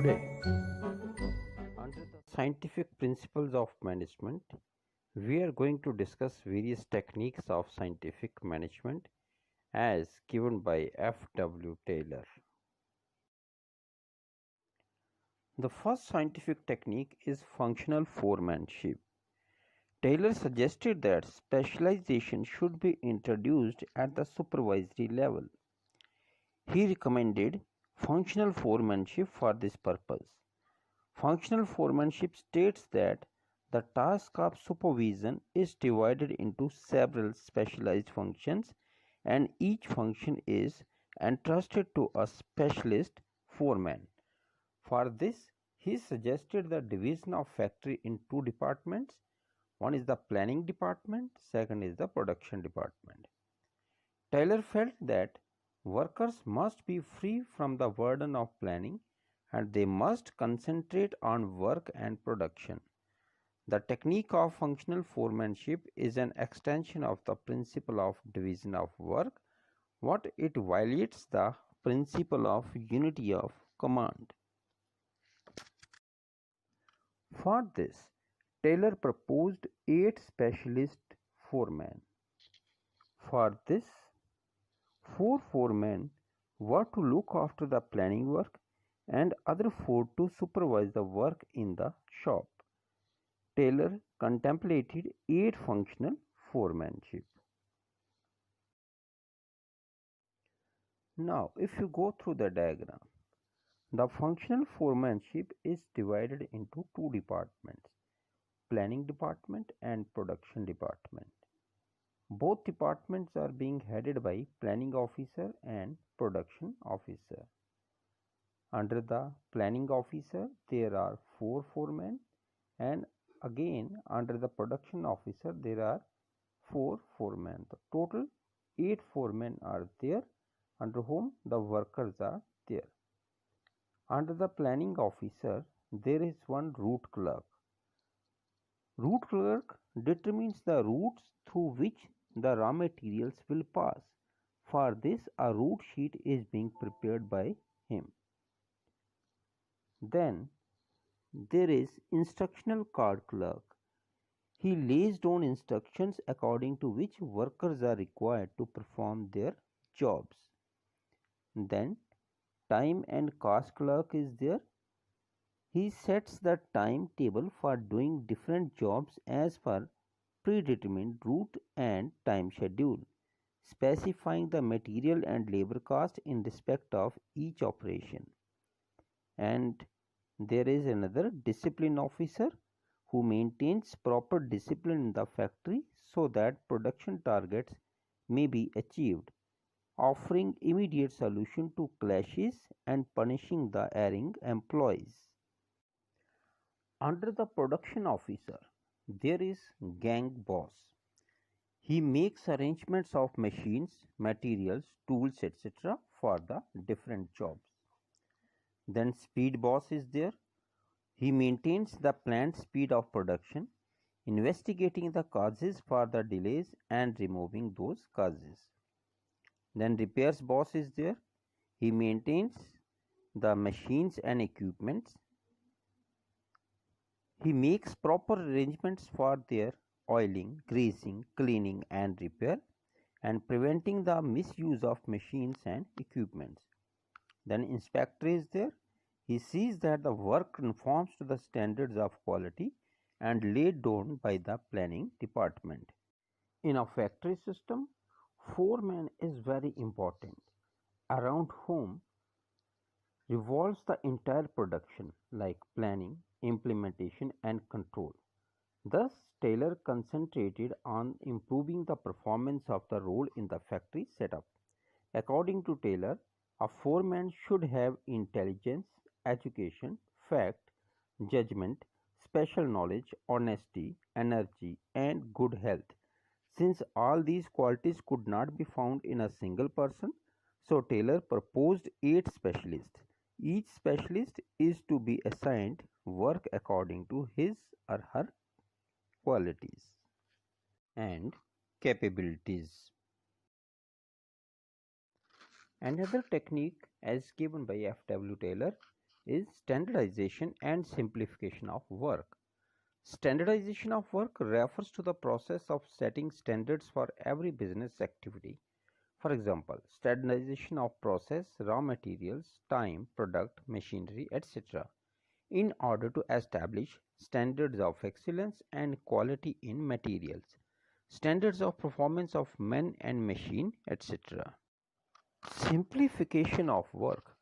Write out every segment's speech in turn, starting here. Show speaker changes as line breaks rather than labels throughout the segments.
Today, under the scientific principles of management, we are going to discuss various techniques of scientific management as given by F.W. Taylor. The first scientific technique is functional foremanship. Taylor suggested that specialization should be introduced at the supervisory level. He recommended functional foremanship for this purpose. Functional foremanship states that the task of supervision is divided into several specialized functions, and each function is entrusted to a specialist foreman. For this, he suggested the division of factory in two departments. One is the planning department, second is the production department. Taylor felt that workers must be free from the burden of planning and they must concentrate on work and production. The technique of functional foremanship is an extension of the principle of division of work, but it violates the principle of unity of command. For this, Taylor proposed 8 specialist foremen. For this, 4 foremen were to look after the planning work and other 4 to supervise the work in the shop. Taylor contemplated 8 functional foremanship. Now, if you go through the diagram, the functional foremanship is divided into 2 departments, planning department and production department. Both departments are being headed by planning officer and production officer. Under the planning officer, there are 4 foremen, and again under the production officer, there are 4 foremen. The total 8 foremen are there, under whom the workers are there. Under the planning officer, there is one route clerk. Route clerk determines the routes through which the raw materials will pass. For this, a route sheet is being prepared by him. Then there is instructional card clerk. He lays down instructions according to which workers are required to perform their jobs. Then time and cost clerk is there. He sets the timetable for doing different jobs as per predetermined route and time schedule, specifying the material and labor cost in respect of each operation. And there is another discipline officer who maintains proper discipline in the factory so that production targets may be achieved, offering immediate solution to clashes and punishing the erring employees. Under the production officer, there is gang boss. He makes arrangements of machines, materials, tools, etc. for the different jobs. Then speed boss is there. He maintains the planned speed of production, investigating the causes for the delays and removing those causes. Then repairs boss is there. He maintains the machines and equipments. He makes proper arrangements for their oiling, greasing, cleaning and repair, and preventing the misuse of machines and equipments. Then inspector is there. He sees that the work conforms to the standards of quality and laid down by the planning department. In a factory system, foreman is very important, around whom revolves the entire production like planning, implementation and control. Thus, Taylor concentrated on improving the performance of the role in the factory setup. According to Taylor, a foreman should have intelligence, education, fact, judgment, special knowledge, honesty, energy, and good health. Since all these qualities could not be found in a single person, so Taylor proposed 8 specialists. Each specialist is to be assigned work according to his or her qualities and capabilities. Another technique as given by F.W. Taylor is standardization and simplification of work. Standardization of work refers to the process of setting standards for every business activity. For example, standardization of process, raw materials, time, product, machinery, etc., in order to establish standards of excellence and quality in materials, standards of performance of men and machine, etc. Simplification of work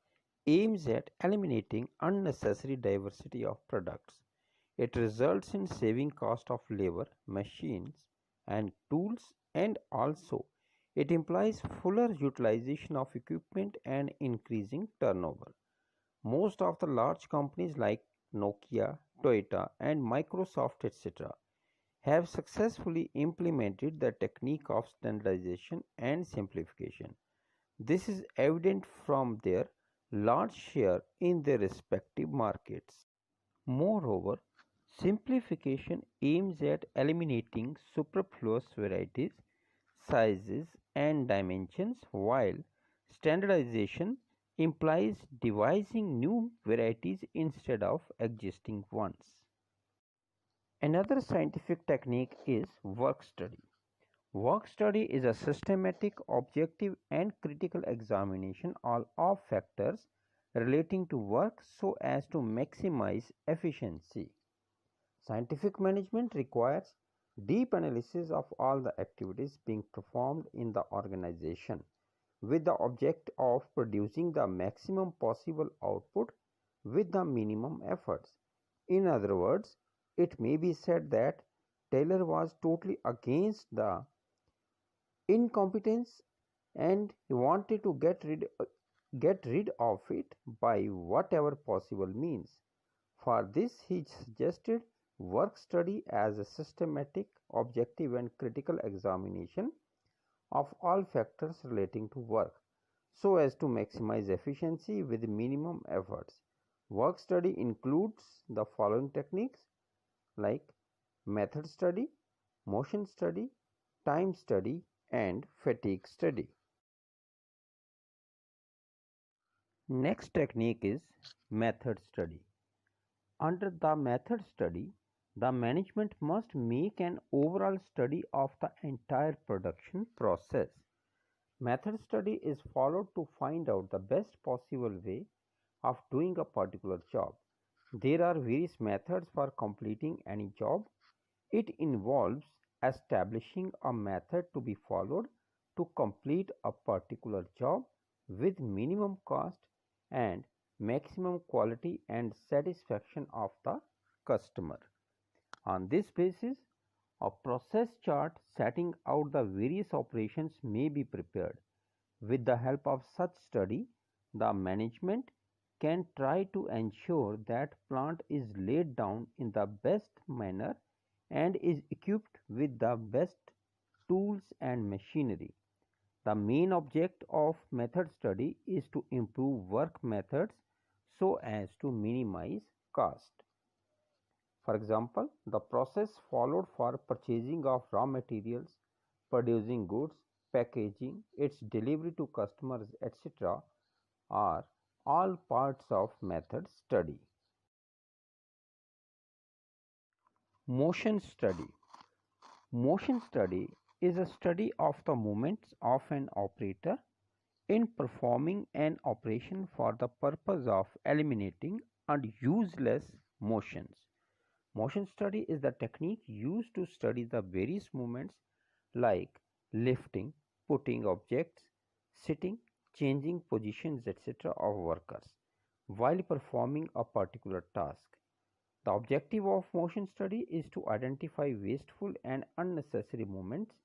aims at eliminating unnecessary diversity of products. It results in saving cost of labor, machines, and tools, and also it implies fuller utilization of equipment and increasing turnover. Most of the large companies like Nokia, Toyota, and Microsoft, etc., have successfully implemented the technique of standardization and simplification. This is evident from their large share in their respective markets. Moreover, simplification aims at eliminating superfluous varieties, sizes, and dimensions, while standardization implies devising new varieties instead of existing ones. Another scientific technique is work study. Work study is a systematic, objective, and critical examination of factors relating to work so as to maximize efficiency. Scientific management requires deep analysis of all the activities being performed in the organization with the object of producing the maximum possible output with the minimum efforts. In other words, it may be said that Taylor was totally against the incompetence and he wanted to get rid of it by whatever possible means. For this, he suggested work study as a systematic, objective, and critical examination of all factors relating to work so as to maximize efficiency with minimum efforts. Work study includes the following techniques like method study, motion study, time study, and fatigue study. Next technique is method study. Under the method study, the management must make an overall study of the entire production process. Method study is followed to find out the best possible way of doing a particular job. There are various methods for completing any job. It involves establishing a method to be followed to complete a particular job with minimum cost and maximum quality and satisfaction of the customer. On this basis, a process chart setting out the various operations may be prepared. With the help of such study, the management can try to ensure that plant is laid down in the best manner and is equipped with the best tools and machinery. The main object of method study is to improve work methods so as to minimize cost. For example, the process followed for purchasing of raw materials, producing goods, packaging, its delivery to customers, etc., are all parts of method study. Motion study. Motion study is a study of the movements of an operator in performing an operation for the purpose of eliminating useless motions. Motion study is the technique used to study the various movements like lifting, putting objects, sitting, changing positions, etc. of workers while performing a particular task. The objective of motion study is to identify wasteful and unnecessary movements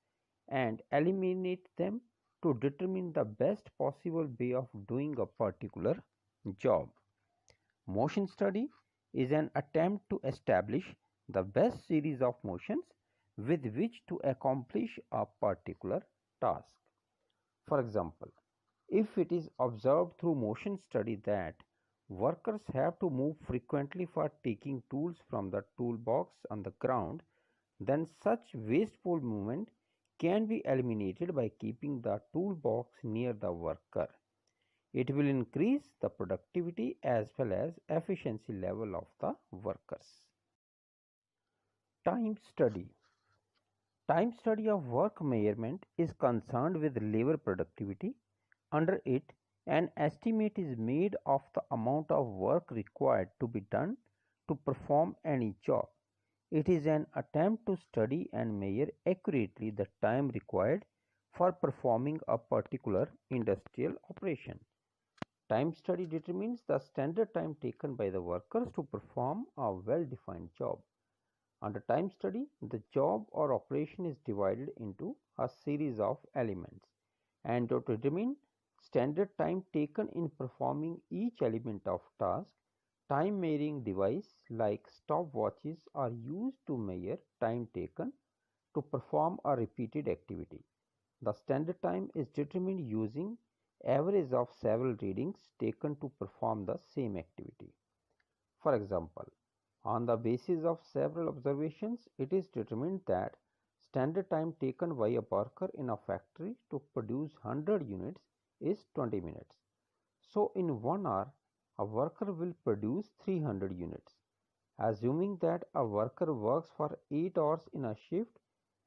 and eliminate them to determine the best possible way of doing a particular job. Motion study is an attempt to establish the best series of motions with which to accomplish a particular task. For example, if it is observed through motion study that workers have to move frequently for taking tools from the toolbox on the ground, then such wasteful movement can be eliminated by keeping the toolbox near the worker. It will increase the productivity as well as efficiency level of the workers. Time study. Time study of work measurement is concerned with labor productivity. Under it, an estimate is made of the amount of work required to be done to perform any job. It is an attempt to study and measure accurately the time required for performing a particular industrial operation. Time study determines the standard time taken by the workers to perform a well-defined job. Under time study, the job or operation is divided into a series of elements, and to determine standard time taken in performing each element of task, time measuring devices like stopwatches are used to measure time taken to perform a repeated activity. The standard time is determined using average of several readings taken to perform the same activity. For example, on the basis of several observations, it is determined that standard time taken by a worker in a factory to produce 100 units is 20 minutes. So, in 1 hour, a worker will produce 300 units. Assuming that a worker works for 8 hours in a shift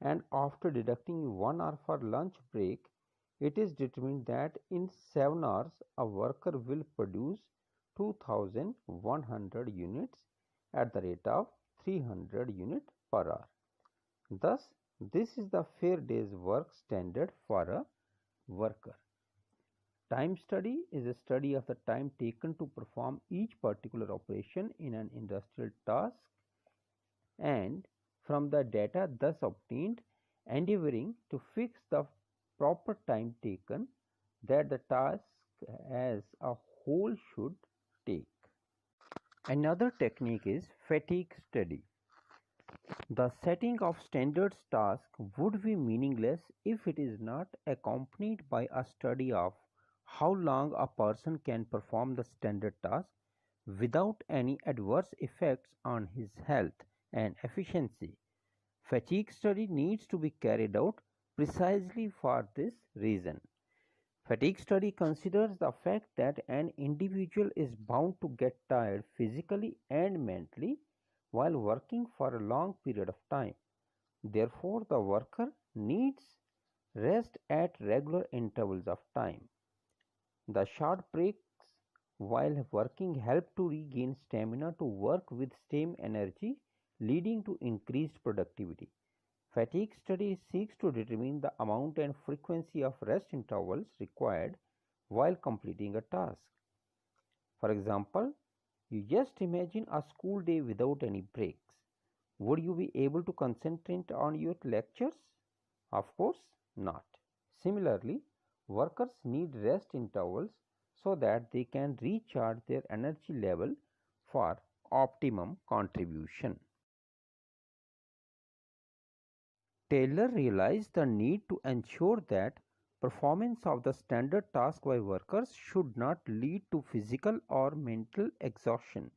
and after deducting 1 hour for lunch break, it is determined that in 7 hours a worker will produce 2100 units at the rate of 300 units per hour. Thus, this is the fair day's work standard for a worker. Time study is a study of the time taken to perform each particular operation in an industrial task, and from the data thus obtained, endeavoring to fix the proper time taken that the task as a whole should take. Another technique is fatigue study. The setting of standard task would be meaningless if it is not accompanied by a study of how long a person can perform the standard task without any adverse effects on his health and efficiency. Fatigue study needs to be carried out precisely for this reason. Fatigue study considers the fact that an individual is bound to get tired physically and mentally while working for a long period of time. Therefore, the worker needs rest at regular intervals of time. The short breaks while working help to regain stamina to work with same energy, leading to increased productivity. Fatigue study seeks to determine the amount and frequency of rest intervals required while completing a task. For example, you just imagine a school day without any breaks. Would you be able to concentrate on your lectures? Of course not. Similarly, workers need rest intervals so that they can recharge their energy level for optimum contribution. Taylor realized the need to ensure that performance of the standard task by workers should not lead to physical or mental exhaustion.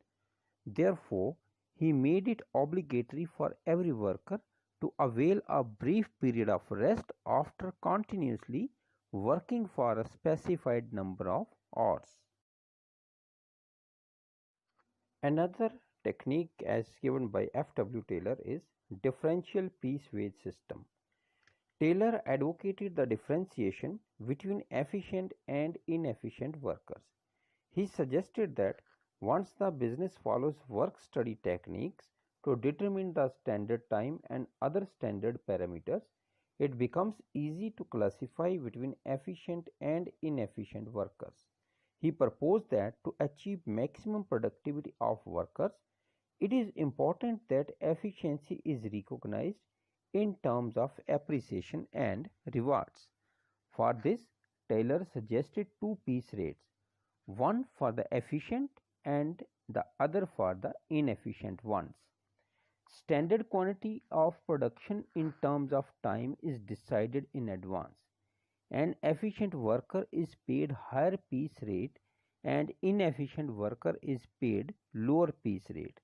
Therefore, he made it obligatory for every worker to avail a brief period of rest after continuously working for a specified number of hours. Another technique as given by F.W. Taylor is differential piece wage system. Taylor advocated the differentiation between efficient and inefficient workers. He suggested that once the business follows work study techniques to determine the standard time and other standard parameters, it becomes easy to classify between efficient and inefficient workers. He proposed that to achieve maximum productivity of workers, it is important that efficiency is recognized in terms of appreciation and rewards. For this, Taylor suggested two piece rates, one for the efficient and the other for the inefficient ones. Standard quantity of production in terms of time is decided in advance. An efficient worker is paid higher piece rate and inefficient worker is paid lower piece rate.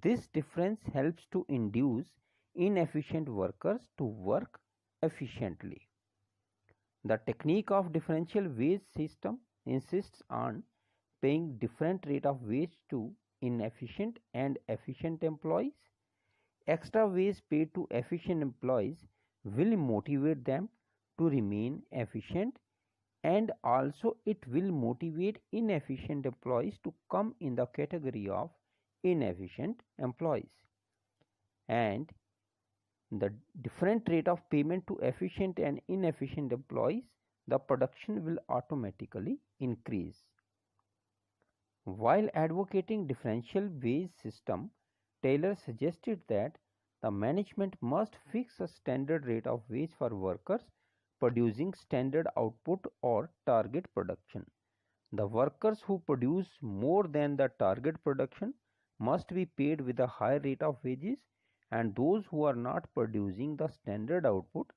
This difference helps to induce inefficient workers to work efficiently. The technique of differential wage system insists on paying different rate of wage to inefficient and efficient employees. Extra wage paid to efficient employees will motivate them to remain efficient, and also it will motivate inefficient employees to come in the category of inefficient employees. And the different rate of payment to efficient and inefficient employees, the production will automatically increase. While advocating differential wage system, Taylor suggested that the management must fix a standard rate of wage for workers producing standard output or target production. The workers who produce more than the target production must be paid with a higher rate of wages, and those who are not producing the standard output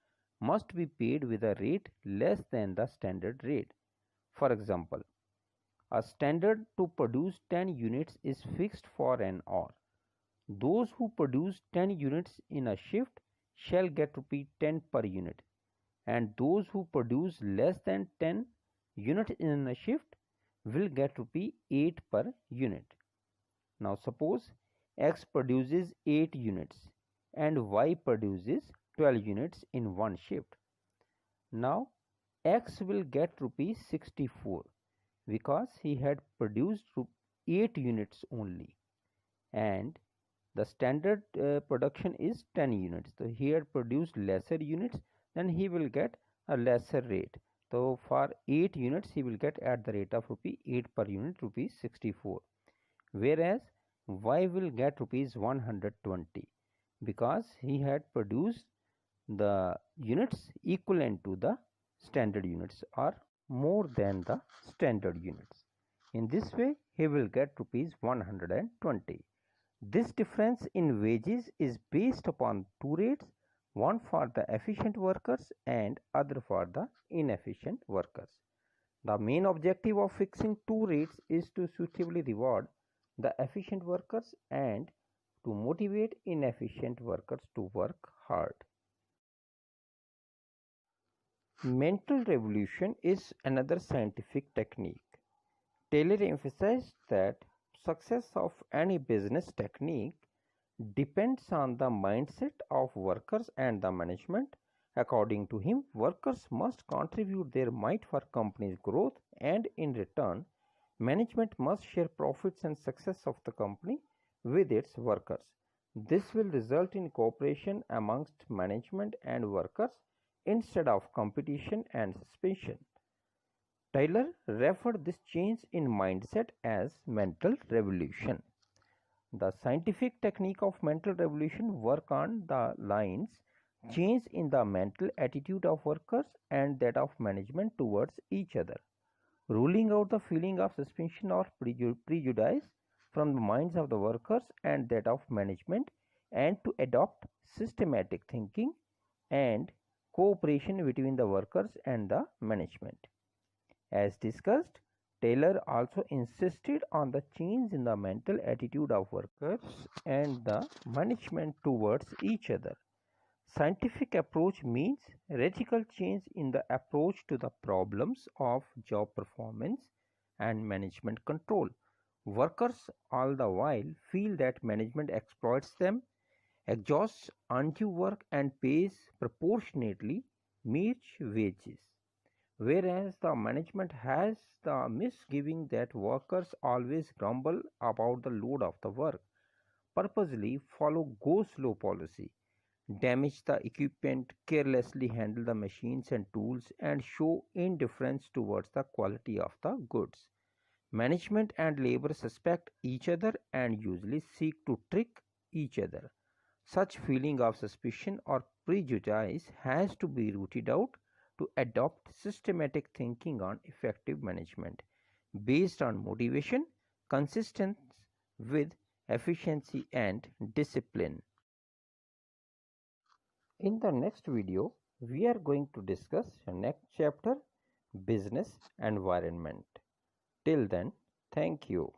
must be paid with a rate less than the standard rate. For example, a standard to produce 10 units is fixed for an hour. Those who produce 10 units in a shift shall get Rs 10 per unit, and those who produce less than 10 units in a shift will get Rs 8 per unit. Now suppose X produces 8 units and Y produces 12 units in one shift. Now X will get Rs 64 because he had produced 8 units only, and the standard production is 10 units. So he had produced lesser units, then he will get a lesser rate. So for 8 units he will get at the rate of Rs 8 per unit, Rs 64, whereas Y will get Rs 120 because he had produced the units equivalent to the standard units or more than the standard units. In this way he will get Rs 120. This difference in wages is based upon two rates, one for the efficient workers and other for the inefficient workers. The main objective of fixing two rates is to suitably reward the efficient workers and to motivate inefficient workers to work hard. Mental revolution is another scientific technique. Taylor emphasized that success of any business technique depends on the mindset of workers and the management. According to him, workers must contribute their might for company's growth, and in return, management must share profits and success of the company with its workers. This will result in cooperation amongst management and workers instead of competition and suspicion. Taylor referred this change in mindset as mental revolution. The scientific technique of mental revolution work on the lines change in the mental attitude of workers and that of management towards each other, ruling out the feeling of suspicion or prejudice from the minds of the workers and that of management, and to adopt systematic thinking and cooperation between the workers and the management. As discussed, Taylor also insisted on the change in the mental attitude of workers and the management towards each other. Scientific approach means radical change in the approach to the problems of job performance and management control. Workers all the while feel that management exploits them, exhausts undue work and pays proportionately meet wages, whereas the management has the misgiving that workers always grumble about the load of the work, purposely follow go-slow policy, damage the equipment, carelessly handle the machines and tools, and show indifference towards the quality of the goods. Management and labor suspect each other and usually seek to trick each other. Such feeling of suspicion or prejudice has to be rooted out to adopt systematic thinking on effective management based on motivation, consistent with efficiency and discipline. In the next video, we are going to discuss the next chapter, business environment. Till then, thank you.